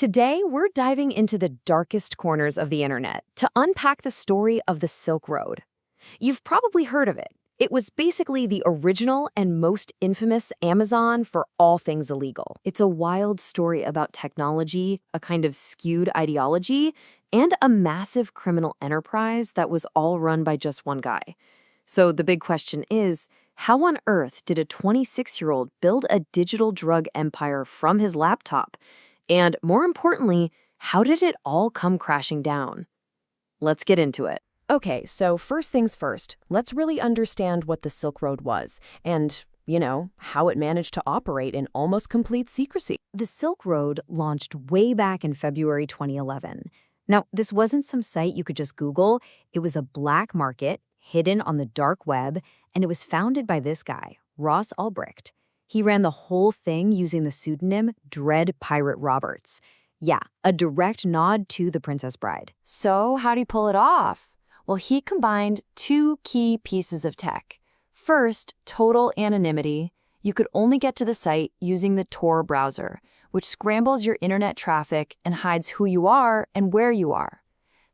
Today, we're diving into the darkest corners of the internet to unpack the story of the Silk Road. You've probably heard of it. It was basically the original and most infamous Amazon for all things illegal. It's a wild story about technology, a kind of skewed ideology, and a massive criminal enterprise that was all run by just one guy. So the big question is, how on earth did a 26-year-old build a digital drug empire from his laptop? And more importantly, how did it all come crashing down? Let's get into it. Okay, so first things first, let's really understand what the Silk Road was and, how it managed to operate in almost complete secrecy. The Silk Road launched way back in February 2011. Now, this wasn't some site you could just Google. It was a black market hidden on the dark web, and it was founded by this guy, Ross Ulbricht. He ran the whole thing using the pseudonym Dread Pirate Roberts. Yeah, a direct nod to The Princess Bride. So how'd he pull it off? Well, he combined two key pieces of tech. First, total anonymity. You could only get to the site using the Tor browser, which scrambles your internet traffic and hides who you are and where you are.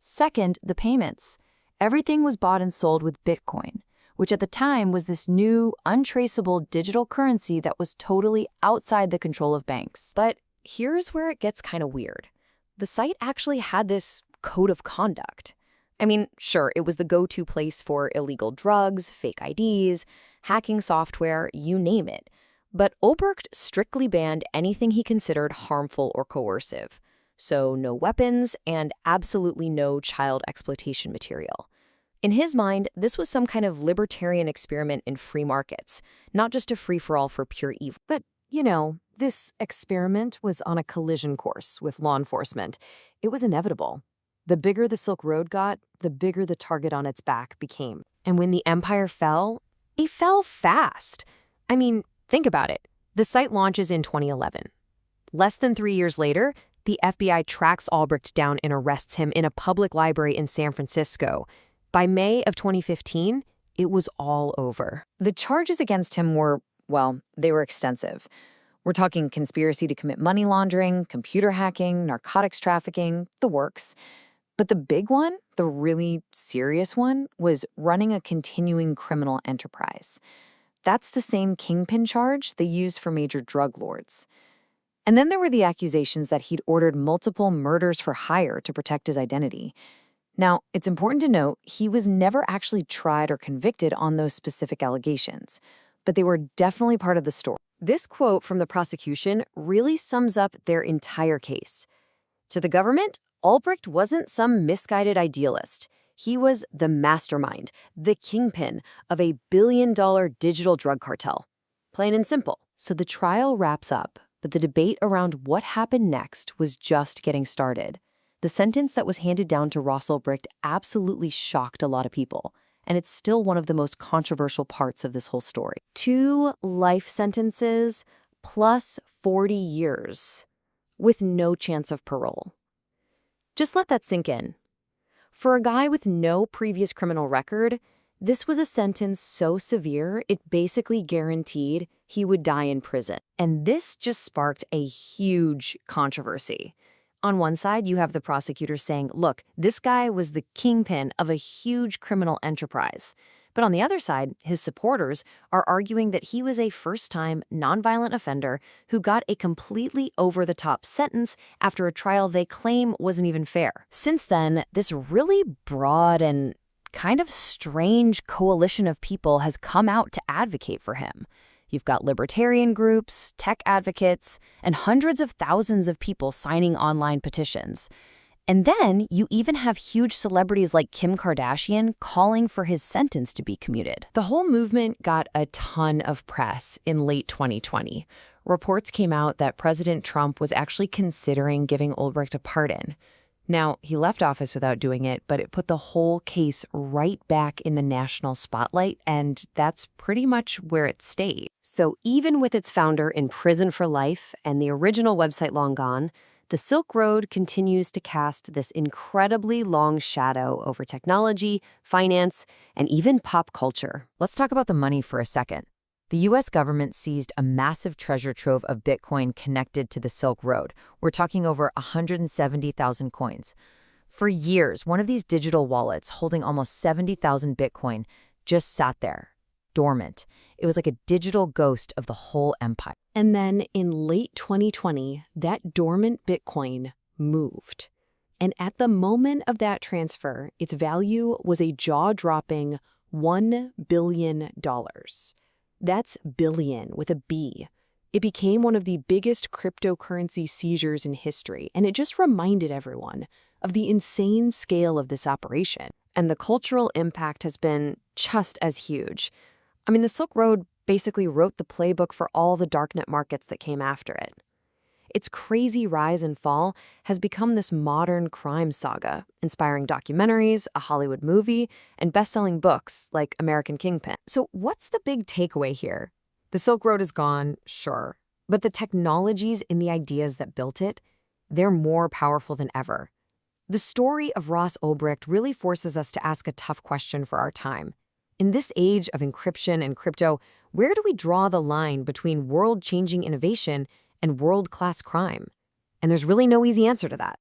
Second, the payments. Everything was bought and sold with Bitcoin, which at the time was this new, untraceable digital currency that was totally outside the control of banks. But here's where it gets kind of weird. The site actually had this code of conduct. I mean, sure, it was the go-to place for illegal drugs, fake IDs, hacking software, you name it. But Ulbricht strictly banned anything he considered harmful or coercive. So no weapons and absolutely no child exploitation material. In his mind, this was some kind of libertarian experiment in free markets, not just a free-for-all for pure evil. But, this experiment was on a collision course with law enforcement. It was inevitable. The bigger the Silk Road got, the bigger the target on its back became. And when the empire fell, it fell fast. I mean, think about it. The site launches in 2011. Less than 3 years later, the FBI tracks Ulbricht down and arrests him in a public library in San Francisco. By May of 2015, it was all over. The charges against him were, they were extensive. We're talking conspiracy to commit money laundering, computer hacking, narcotics trafficking, the works. But the big one, the really serious one, was running a continuing criminal enterprise. That's the same kingpin charge they use for major drug lords. And then there were the accusations that he'd ordered multiple murders for hire to protect his identity. Now, it's important to note he was never actually tried or convicted on those specific allegations, but they were definitely part of the story. This quote from the prosecution really sums up their entire case. To the government, Ulbricht wasn't some misguided idealist. He was the mastermind, the kingpin of a billion-dollar digital drug cartel. Plain and simple. So the trial wraps up, but the debate around what happened next was just getting started. The sentence that was handed down to Ross Ulbricht absolutely shocked a lot of people, and it's still one of the most controversial parts of this whole story. 2 life sentences plus 40 years, with no chance of parole. Just let that sink in. For a guy with no previous criminal record, this was a sentence so severe it basically guaranteed he would die in prison. And this just sparked a huge controversy. On one side, you have the prosecutors saying, look, this guy was the kingpin of a huge criminal enterprise. But on the other side, his supporters are arguing that he was a first-time, nonviolent offender who got a completely over-the-top sentence after a trial they claim wasn't even fair. Since then, this really broad and kind of strange coalition of people has come out to advocate for him. You've got libertarian groups, tech advocates, and hundreds of thousands of people signing online petitions. And then you even have huge celebrities like Kim Kardashian calling for his sentence to be commuted. The whole movement got a ton of press in late 2020. Reports came out that President Trump was actually considering giving Ulbricht a pardon. Now, he left office without doing it, but it put the whole case right back in the national spotlight, and that's pretty much where it stayed. So even with its founder in prison for life and the original website long gone, the Silk Road continues to cast this incredibly long shadow over technology, finance, and even pop culture. Let's talk about the money for a second. The US government seized a massive treasure trove of Bitcoin connected to the Silk Road. We're talking over 170,000 coins. For years, one of these digital wallets holding almost 70,000 Bitcoin just sat there, dormant. It was like a digital ghost of the whole empire. And then in late 2020, that dormant Bitcoin moved. And at the moment of that transfer, its value was a jaw-dropping $1 billion. That's billion with a B. It became one of the biggest cryptocurrency seizures in history, and it just reminded everyone of the insane scale of this operation. And the cultural impact has been just as huge. I mean, the Silk Road basically wrote the playbook for all the darknet markets that came after it. Its crazy rise and fall has become this modern crime saga, inspiring documentaries, a Hollywood movie, and best-selling books like American Kingpin. So what's the big takeaway here? The Silk Road is gone, sure, but the technologies and the ideas that built it, they're more powerful than ever. The story of Ross Ulbricht really forces us to ask a tough question for our time. In this age of encryption and crypto, where do we draw the line between world-changing innovation and world-class crime? And there's really no easy answer to that.